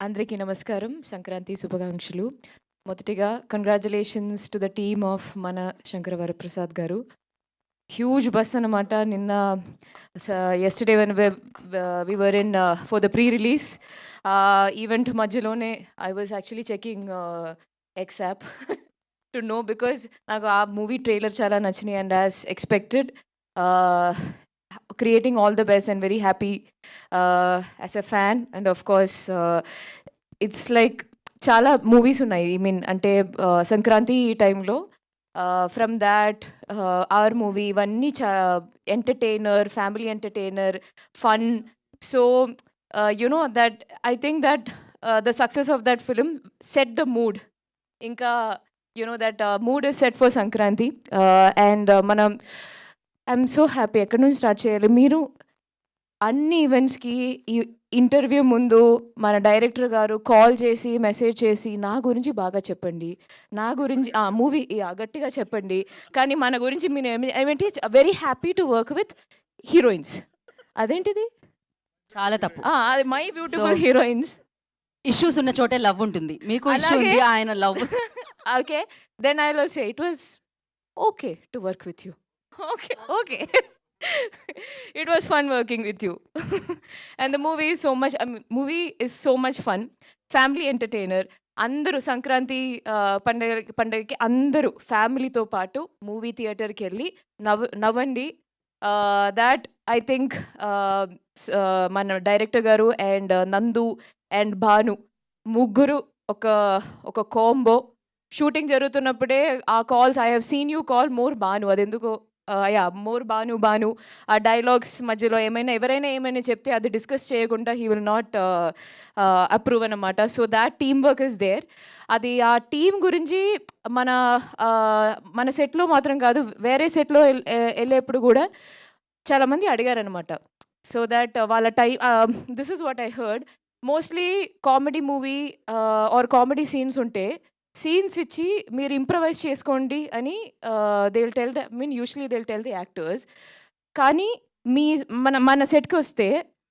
అందరికీ నమస్కారం. సంక్రాంతి శుభాకాంక్షలు. మొదటిగా congratulations to the team of మన శంకర వరప్రసాద్ గారు. హ్యూజ్ బస్ అన్నమాట. నిన్న yesterday when we were in for the pre release event మధ్యలోనే I was actually checking X app to know because నాకు ఆ మూవీ ట్రైలర్ చాలా నచ్చినాయి and as expected creating all the best and very happy as a fan. And of course it's like చాలా movies ఉన్నాయి. I mean అంటే సంక్రాంతి టైంలో from that our movie ఇవన్నీ entertainer, family entertainer, fun. So you know that I think that the success of that film set the mood. ఇంకా you know that mood is set for Sankranti. And మనం I'm so happy. ఎక్కడి నుంచి start చేయాలి? మీరు అన్ని ఈవెంట్స్కి ఈ interview ముందు మన డైరెక్టర్ గారు కాల్ చేసి మెసేజ్ చేసి నా గురించి బాగా చెప్పండి, నా గురించి మూవీ గట్టిగా చెప్పండి, కానీ మన గురించి మీరు ఏమిటి very happy to work with heroines. అదేంటిది? చాలా తప్పు. అది మై బ్యూటిఫుల్ హీరోయిన్స్. ఇష్యూస్ ఉన్న చోటే లవ్ ఉంటుంది. మీకు ఇష్యూ ఉంది, ఆయన love. Okay, then I will say it was okay to work with you. Okay. It was fun working with you. And the movie is so much fun. Family entertainer. అందరూ సంక్రాంతి పండగకి అందరూ ఫ్యామిలీతో పాటు movie థియేటర్కి వెళ్ళి నవ్వండి. దాట్ ఐ థింక్ మన director garu and Nandu and Bhanu ముగ్గురు ఒక కాంబో. షూటింగ్ జరుగుతున్నప్పుడే ఆ calls, I have seen you call more Bhanu. అదెందుకో మోర్ భాను ఆ డైలాగ్స్ మధ్యలో ఎవరైనా ఏమైనా చెప్తే అది డిస్కస్ చేయకుండా హీ విల్ నాట్ అప్రూవ్ అనమాట. So that team work is there. అది ఆ టీమ్ గురించి మన సెట్లో మాత్రం కాదు, వేరే సెట్లో వెళ్ళేప్పుడు కూడా చాలామంది అడిగారనమాట. సో దట్ వాళ్ళ this is what I heard. Mostly comedy movie or comedy scenes ఉంటే సీన్స్ ఇచ్చి మీరు ఇంప్రవైజ్ చేసుకోండి అని they will tell usually they will tell the actors. కానీ మన సెట్కి వస్తే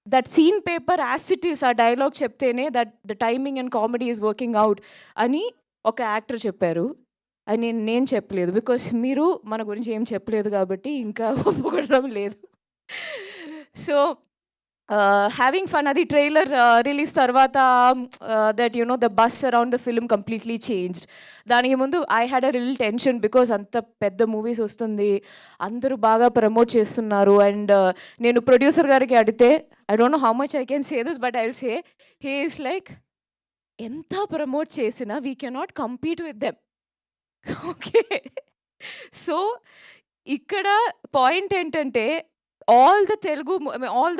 that scene paper as it is, ఆ డైలాగ్ చెప్తేనే that the timing and comedy is working out అని ఒక యాక్టర్ చెప్పారు. అని నేను చెప్పలేదు, బికాస్ మీరు మన గురించి ఏం చెప్పలేదు కాబట్టి ఇంకా ఒప్పుకోవడం లేదు. So having fun. అది ట్రైలర్ రిలీజ్ తర్వాత that the bus around the film completely changed. దానికి ముందు I had a little tension because అంత పెద్ద మూవీస్ వస్తుంది, అందరూ బాగా ప్రమోట్ చేస్తున్నారు. అండ్ నేను ప్రొడ్యూసర్ గారికి అడిగితే I don't know how much I can say this, but I will say he is like ఎంత ప్రమోట్ చేసినా we cannot compete with them. Okay, so ఇక్కడ పాయింట్ ఏంటంటే all the Telugu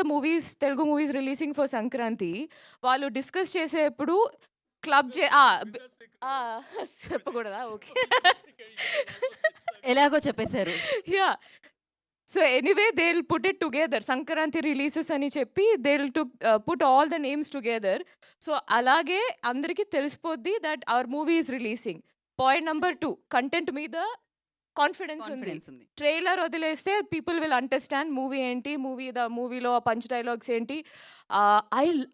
movies releasing for Sankranti, వాళ్ళు discuss చేసేప్పుడు club చెప్పకూడదా? Okay, ఎలాగో చెప్పేశారు. Yeah. So anyway they will put it together. Sankranti releases అని చెప్పి they will put all the names together. So అలాగే అందరికీ తెలిసిపోద్ది that our movie is releasing. Point number 2, content మీద కాన్ఫిడెన్స్ ఉంది. ట్రైలర్ వదిలేస్తే పీపుల్ విల్ అండర్స్టాండ్ మూవీ ఏంటి, మూవీలో పంచ్ డైలాగ్స్ ఏంటి.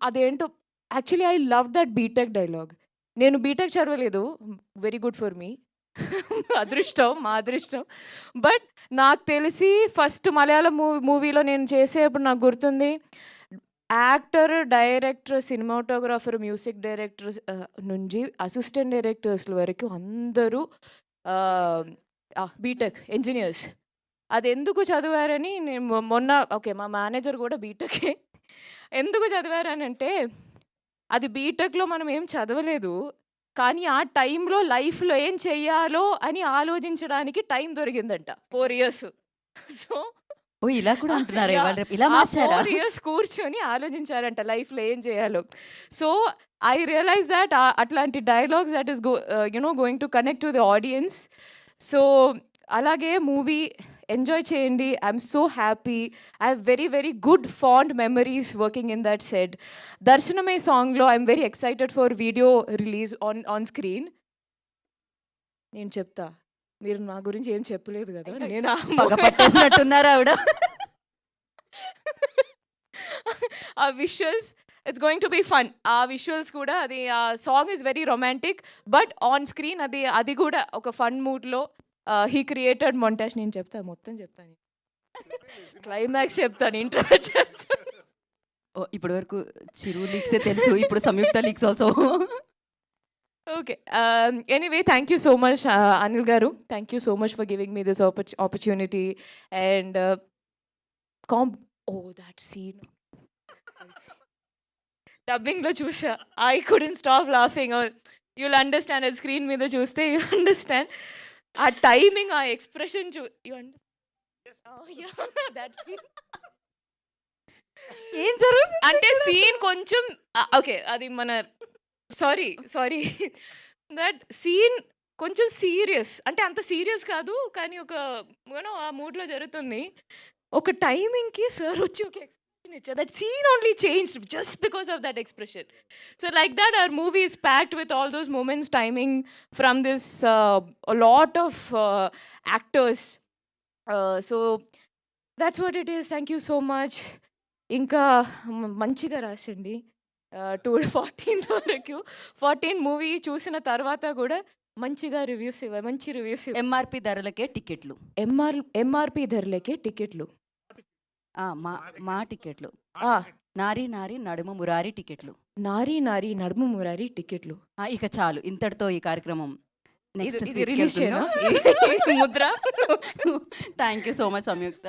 అదేంటో actually I love that BTech dialogue. నేను బీటెక్ చదవలేదు, వెరీ గుడ్ ఫర్ మీ, మా అదృష్టం. బట్ నాకు తెలిసి ఫస్ట్ మలయాళం మూవీలో నేను చేసేప్పుడు నాకు గుర్తుంది, actor, director, cinematographer, music director నుంచి అసిస్టెంట్ డైరెక్టర్స్ వరకు అందరూ బీటెక్ ఇంజనీర్స్. అది ఎందుకు చదివారని నేను మొన్న మా మేనేజర్ కూడా బీటెకే. ఎందుకు చదివారని అంటే అది బీటెక్లో మనం ఏం చదవలేదు, కానీ ఆ టైంలో లైఫ్లో ఏం చెయ్యాలో అని ఆలోచించడానికి టైం దొరికిందంట 4 years. సో ఇలా కూడా అంటున్నారు, ఇలా మార్చారా? 4 years కూర్చొని ఆలోచించారంట లైఫ్లో ఏం చేయాలో. సో ఐ రియలైజ్ దట్ అట్లాంటి dialogues that is going to connect to the audience. So అలాగే మూవీ ఎంజాయ్ చేయండి. I'm so happy. I have very very good fond memories working in that set. దర్శనమే సాంగ్లో I'm very excited for video release on screen. నేను చెప్తా, మీరు నా గురించి ఏం చెప్పలేదు కదా. నేను పట్టేసినట్టున్నారు ఆవిడ. ఆ visuals it's going to be fun. ఆ విజువల్స్ కూడా అది ఆ song is very romantic. But on screen అది కూడా ఒక ఫన్ మూడ్‌లో హీ క్రియేటెడ్ మొంటాజ్. నేను చెప్తా మొత్తం చెప్తాను. క్లైమాక్స్ చెప్తాను. ఇంట్రో చెప్తాను. ఇప్పటి వరకు చిరు లీక్సే తెలుసు. ఇప్పుడు Samyuktha leaks also. Okay. Anyway thank you so much Anil garu. Thank you so much for giving me this opportunity. And that scene డబ్బింగ్‌లో చూసా. I couldn't stop laughing. You'll understand. అది స్క్రీన్ మీద చూస్తే యుల్ అండర్‌స్టాండ్. ఆ టైమింగ్, ఆ ఎక్స్‌ప్రెషన్ దట్ సీన్. ఏం జరుగుతుంది? అంటే సీన్ కొంచెం ఓకే. అది మన సారీ దట్ సీన్ కొంచెం సీరియస్. అంటే అంత సీరియస్ కాదు. కానీ ఒక ఆ మూడ్‌లో జరుగుతుంది. ఒక టైమింగ్‌కి సార్ వచ్చి ఒక ఎక్స్‌ప్రెషన్ ఇచ్చారు. That scene only changed just because of that expression. So like that our movie is packed with all those moments timing from this lot of actors. So that's what it is. Thank you so much. ఇంకా మంచిగా రాసండి. 14 వరకు 14 movie చూసిన తర్వాత కూడా మంచిగా మంచి reviews MRP ధరలకే టికెట్లు. ఎంఆర్పి ధరలకే టికెట్లు. మా టికెట్లు. ఆ, నారీ నారీ నడుమ మురారి టికెట్లు. నారీ నారీ నడుము మురారి టికెట్లు. ఇక చాలు, ఇంతటితో ఈ కార్యక్రమం నెక్స్ట్ ఇది రిలీజ్ చేయనా? ముద్ర. Thank you so much Samyukta.